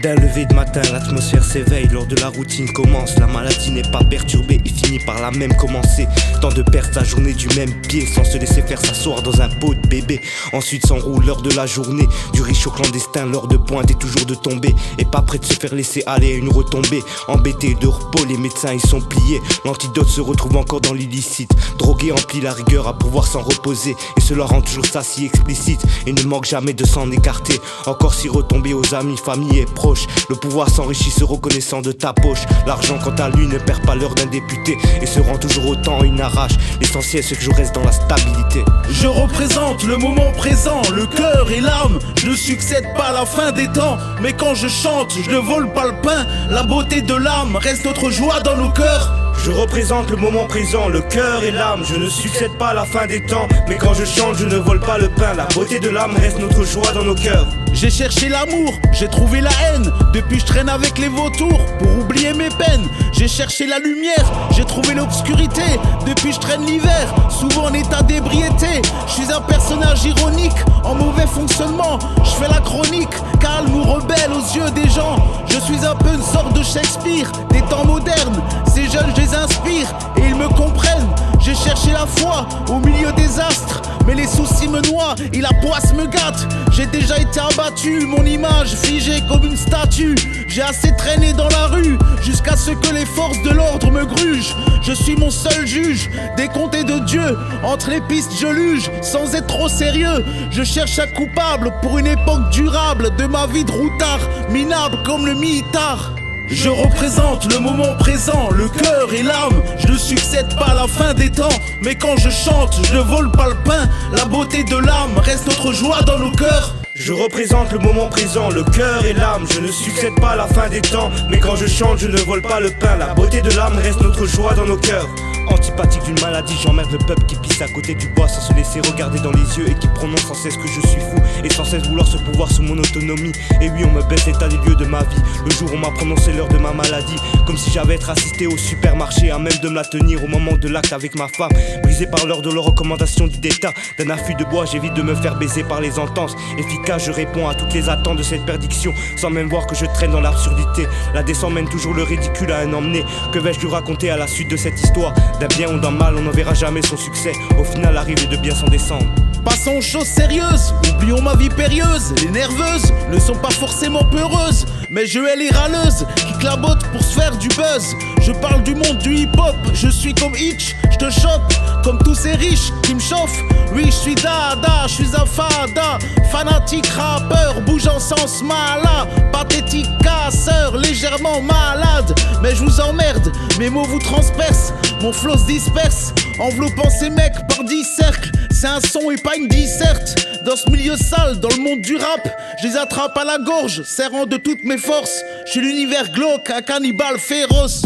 D'un lever de matin, l'atmosphère s'éveille. Lors de la routine commence, la maladie n'est pas perturbée et finit par la même commencer. Tant de perdre sa journée du même pied, sans se laisser faire s'asseoir dans un pot de bébé. Ensuite s'enroule l'heure de la journée, du riche au clandestin, l'heure de pointe est toujours de tomber. Et pas prêt de se faire laisser aller à une retombée. Embêté de repos, les médecins ils sont pliés. L'antidote se retrouve encore dans l'illicite. Drogué emplit la rigueur à pouvoir s'en reposer. Et cela rend toujours ça si explicite. Il ne manque jamais de s'en écarter. Encore si retombé aux amis, famille et proches. Le pouvoir s'enrichit se reconnaissant de ta poche. L'argent quant à lui ne perd pas l'heure d'un député et se rend toujours autant une arrache. L'essentiel c'est que je reste dans la stabilité. Je représente le moment présent, le cœur et l'âme. Je ne succède pas à la fin des temps, mais quand je chante, je ne vole pas le pain. La beauté de l'âme reste notre joie dans nos cœurs. Je représente le moment présent, le cœur et l'âme. Je ne succède pas à la fin des temps, mais quand je chante, je ne vole pas le pain. La beauté de l'âme reste notre joie dans nos cœurs. J'ai cherché l'amour, j'ai trouvé la haine. Depuis je traîne avec les vautours pour oublier mes peines. J'ai cherché la lumière, j'ai trouvé l'obscurité. Depuis je traîne l'hiver, souvent en état d'ébriété. Je suis un personnage ironique, en mauvais fonctionnement. Je fais la chronique, calme ou rebelle aux yeux des gens. Je suis un peu une sorte de Shakespeare des temps modernes. Ces jeunes je les inspire et ils me comprennent. J'ai cherché la foi au milieu des astres, mais les soucis me noient et la poisse me gâte. J'ai déjà été abattu, mon image figée comme une statue. J'ai assez traîné dans la rue jusqu'à ce que les forces de l'ordre me grugent. Je suis mon seul juge, décompté de Dieu. Entre les pistes je luge, sans être trop sérieux. Je cherche un coupable pour une époque durable de ma vie de routard, minable comme le mitard. Je représente le moment présent, le cœur et l'âme. Je ne succède pas à la fin des temps, mais quand je chante, je ne vole pas le pain. La beauté de l'âme reste notre joie dans nos cœurs. Je représente le moment présent, le cœur et l'âme. Je ne succède pas à la fin des temps, mais quand je chante, je ne vole pas le pain. La beauté de l'âme reste notre joie dans nos cœurs. Antipathique d'une maladie, j'emmerde le peuple qui pisse à côté du bois sans se laisser regarder dans les yeux et qui prononce sans cesse que je suis fou et sans cesse vouloir se pouvoir sous mon autonomie. Et oui, on me baisse l'état des lieux de ma vie. Le jour où on m'a prononcé l'heure de ma maladie, comme si j'avais être assisté au supermarché, à même de me la tenir au moment de l'acte avec ma femme. Brisé par l'heure de leurs recommandations dit d'état, d'un affût de bois, j'évite de me faire baiser par les entences. Efficace, je réponds à toutes les attentes de cette perdiction, sans même voir que je traîne dans l'absurdité. La descente mène toujours le ridicule à un emmené. Que vais-je lui raconter à la suite de cette histoire? D'un bien ou d'un mal, on n'en verra jamais son succès. Au final, arriver de bien s'en descendre. Passons aux choses sérieuses, oublions ma vie périlleuse. Les nerveuses ne sont pas forcément peureuses, mais je hais les râleuses qui clabotent pour se faire du buzz. Je parle du monde du hip-hop, je suis comme Hitch, je te chope comme tous ces riches qui me chauffent. Oui, je suis dada, je suis un fada, fanatique rappeur, bougeant sans sens malin, pathétique casseur, légèrement malade. Mais je vous emmerde, mes mots vous transpercent, mon flow se disperse, enveloppant ces mecs par 10 cercles. C'est un son et pas une disserte. Dans ce milieu sale, dans le monde du rap, je les attrape à la gorge, serrant de toutes mes forces. Je suis l'univers glauque, un cannibale féroce.